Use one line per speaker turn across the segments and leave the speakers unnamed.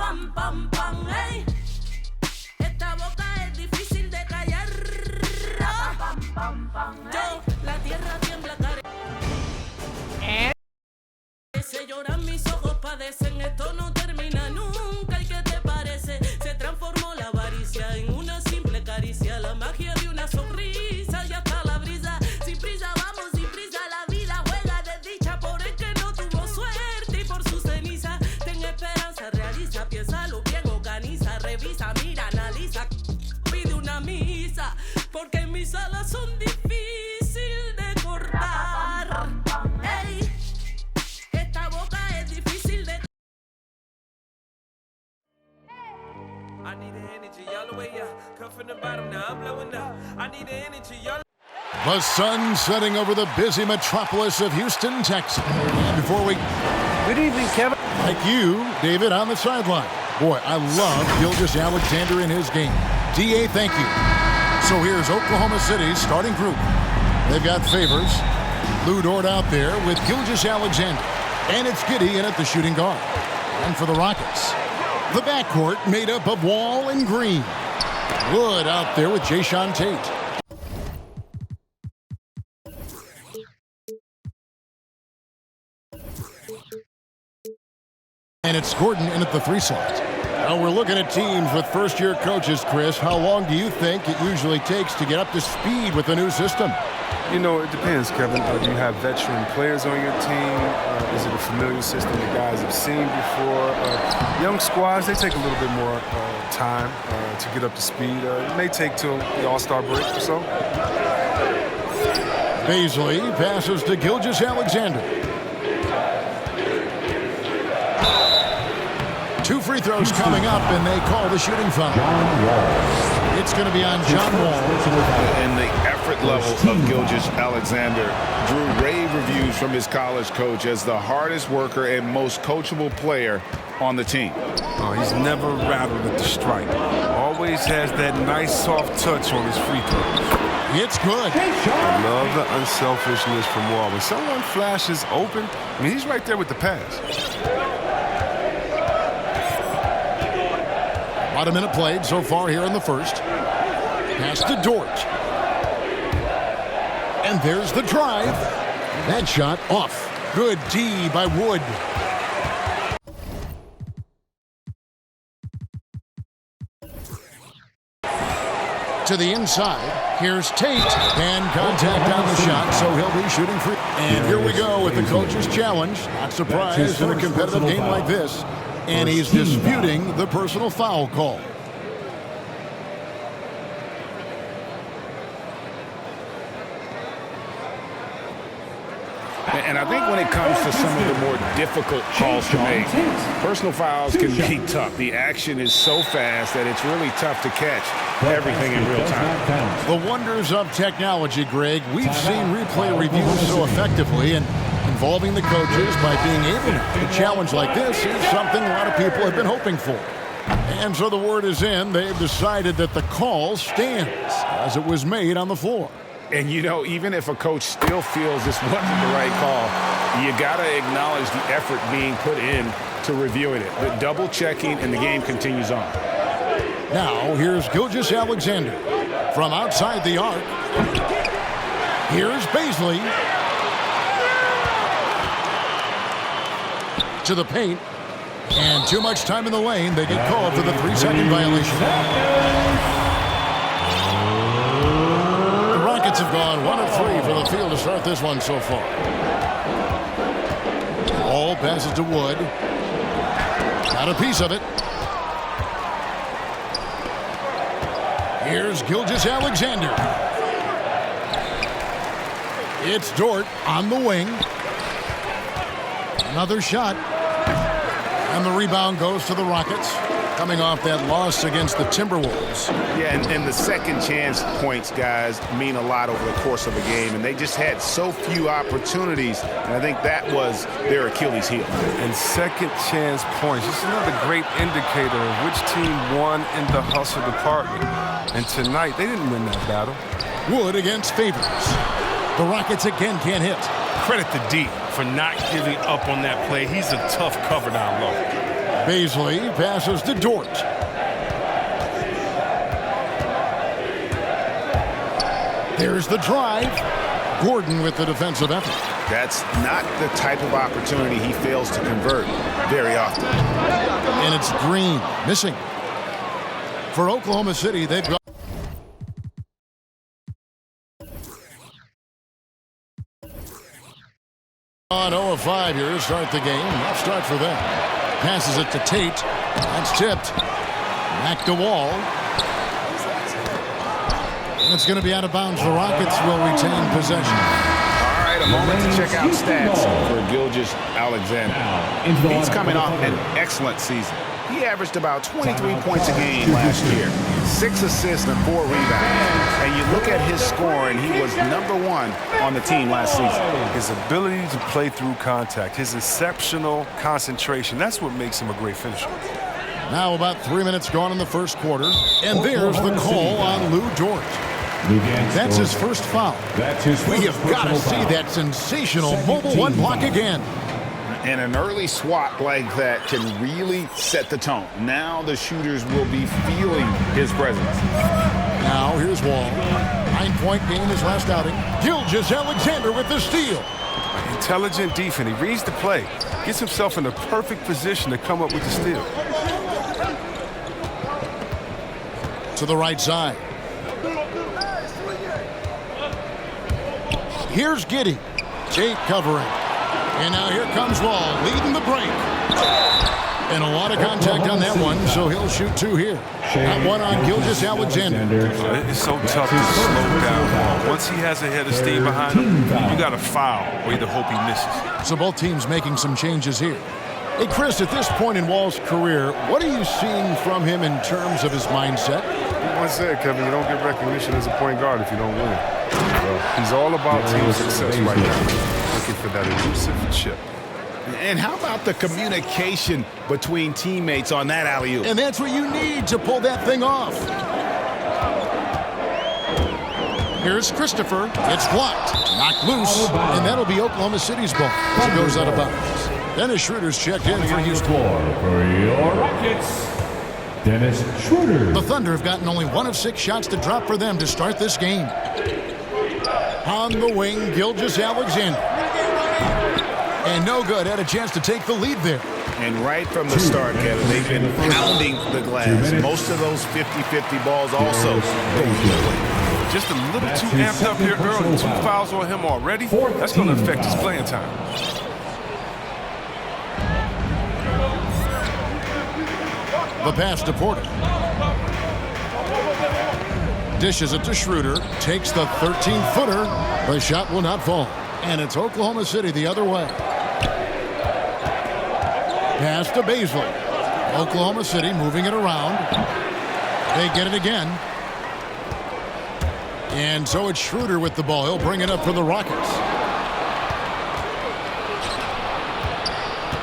pam, pam, pam, ey. Esta boca es difícil de callar. Yo, la tierra tiembla, se lloran mis ojos, padecen, esto no termina nunca. ¿Y qué te parece? Se transformó la avaricia en una simple caricia, la magia de una sonrisa y hasta la brisa. Sin prisa vamos, sin prisa la vida juega de dicha por el que no tuvo suerte y por su ceniza. Ten esperanza, realiza, piénsalo bien, organiza, revisa, mira, analiza, pide una misa, porque mis alas son difíciles de cortar. Ey.
I need the energy, y'all the way up. Come from the bottom, now I'm blowing up. I need the energy, y'all.
The sun setting over the busy metropolis of Houston, Texas. Before we...
Good evening, Kevin.
Like you, David, on the sideline. Boy, I love Gilgeous-Alexander in his game. D.A., thank you. So here's Oklahoma City's starting group. They've got Favors, Lou Dort out there with Gilgeous-Alexander. And it's Giddey in at the shooting guard. And for the Rockets, the backcourt made up of Wall and Green. Wood out there with Jae'Sean Tate. And it's Gordon in at the 3 slot. Now we're looking at teams with first-year coaches, Chris. How long do you think it usually takes to get up to speed with the new system?
You know, it depends, Kevin. Do you have veteran players on your team? Is it a familiar system that guys have seen before? Young squads, they take a little bit more time to get up to speed. It may take till the All-Star break or so.
Bazley passes to Gilgeous-Alexander. 2 free throws coming up, and they call the shooting foul. It's going to be on John Wall.
And the effort level of Gilgeous-Alexander drew rave reviews from his college coach as the hardest worker and most coachable player on the team.
Oh, he's never rattled at the stripe. Always has that nice soft touch on his free throws.
It's good.
I love the unselfishness from Wall. When someone flashes open, I mean, he's right there with the pass.
About a minute played so far here in the first. Pass to Dort. And there's the drive. That shot off. Good D by Wood. To the inside. Here's Tate. And contact on the shot, so he'll be shooting free. And here we go with the coach's challenge. Not surprised in a competitive game like this. And he's disputing the personal foul call.
And I think when it comes to some of the more difficult calls to make, personal fouls can be tough. The action is so fast that it's really tough to catch everything in real time.
The wonders of technology, Greg. We've seen replay reviews so effectively, and involving the coaches by being able to a challenge like this is something a lot of people have been hoping for. And so the word is in. They've decided that the call stands as it was made on the floor.
And, you know, even if a coach still feels this wasn't the right call, you got to acknowledge the effort being put in to reviewing it. But double-checking, and the game continues on.
Now, here's Gilgeous-Alexander from outside the arc. Here's Bazley. To the paint. And too much time in the lane. They get called for the 3-second violation. Have gone 1 of 3 for the field to start this one so far. Ball passes to Wood. Got a piece of it. Here's Gilgeous-Alexander. It's Dort on the wing. Another shot. And the rebound goes to the Rockets, coming off that loss against the Timberwolves.
Yeah, and the second chance points, guys, mean a lot over the course of a game, and they just had so few opportunities, and I think that was their Achilles heel.
And second chance points, this is another great indicator of which team won in the hustle department. And tonight, they didn't win that battle.
Wood against Favors. The Rockets again can't hit.
Credit to D for not giving up on that play. He's a tough cover down low.
Beasley passes to Dort. There's the drive. Gordon with the defensive effort.
That's not the type of opportunity he fails to convert very often.
And it's Green missing. For Oklahoma City, they've got on 0 of 5 here to start the game. Rough start for them. Passes it to Tate. That's tipped. Back to Wall. And it's going to be out of bounds. The Rockets will retain possession.
All right, a moment to check out stats for Gilgeous-Alexander. He's coming off an excellent season. He averaged about 23 points a game last year, 6 assists and 4 rebounds. And you look at his scoring, he was #1 on the team last season.
His ability to play through contact, his exceptional concentration, that's what makes him a great finisher.
Now about 3 minutes gone in the first quarter. And there's the call on Lou Dort. That's his first foul. We have got to see that sensational mobile one block again.
And an early swat like that can really set the tone. Now the shooters will be feeling his presence.
Now here's Wall. 9-point game his last outing. Gilgeous-Alexander with the steal.
Intelligent defense. He reads the play. Gets himself in the perfect position to come up with the steal.
To the right side. Here's Giddey. Tate covering. And now here comes Wall, leading the break. And a lot of contact on that one, so he'll shoot 2 here. That one on Gilgeous-Alexander.
It's so tough to slow down Wall. Once he has a head of steam behind him, you got to foul or either hope he misses.
So both teams making some changes here. Hey, Chris, at this point in Wall's career, what are you seeing from him in terms of his mindset?
Once said, Kevin, you don't get recognition as a point guard if you don't win. He's all about team success right now. Looking for that elusive chip.
And how about the communication between teammates on that alley-oop?
And that's what you need to pull that thing off. Here's Christopher. It's blocked. Knocked loose. And that'll be Oklahoma City's ball as it goes out of bounds. Dennis Schroeder's checked in for Houston.
For your Rockets, Dennis Schroeder.
The Thunder have gotten only 1 of 6 shots to drop for them to start this game. On the wing, Gilgeous-Alexander. And no good. Had a chance to take the lead there.
And right from the start, Kevin, they've been pounding the glass. Most of those 50-50 balls also going their way.
Just a little too amped up here early. 2 fouls on him already. That's going to affect his playing time.
The pass to Porter. Dishes it to Schroeder. Takes the 13-footer. The shot will not fall. And it's Oklahoma City the other way. Pass to Beasley. Oklahoma City moving it around. They get it again. And so it's Schroeder with the ball. He'll bring it up for the Rockets.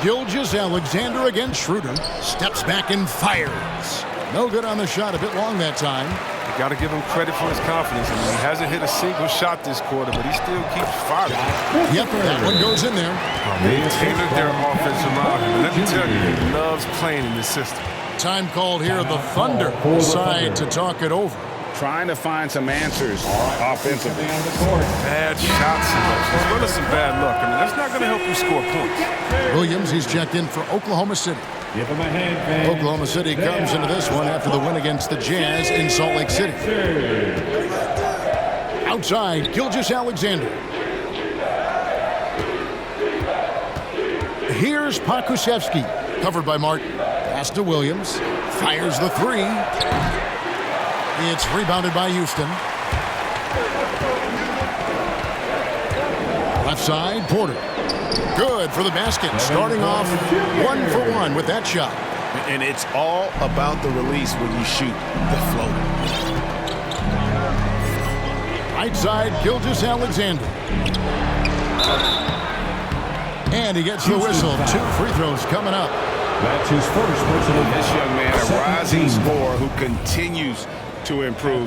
Gilgeous-Alexander against Schroeder. Steps back and fires. No good on the shot. A bit long that time.
You got to give him credit for his confidence. I mean, he hasn't hit a single shot this quarter, but he still keeps firing.
Yep, that one goes in there.
They tailored their offense around him. Let me tell you, he loves playing in this system.
Time called here. The Thunder decide to talk it over.
Trying to find some answers offensively.
Bad shot selection, as well as some bad luck. I mean, that's not going to help you score points.
Williams, he's checked in for Oklahoma City.
Give him a hand, man.
Oklahoma City comes into this one after the win against the Jazz in Salt Lake City. Outside, Gilgeous-Alexander. Here's Pokusevski, covered by Martin. Pass to Williams. Fires the 3. It's rebounded by Houston. Left side, Porter. Good for the basket. Starting off 1 for 1 with that shot.
And it's all about the release when you shoot the floater.
Right side, Gilgeous-Alexander. And he gets the whistle. 2 free throws coming up.
That's his first personal.
This young man, a rising scorer who continues to improve.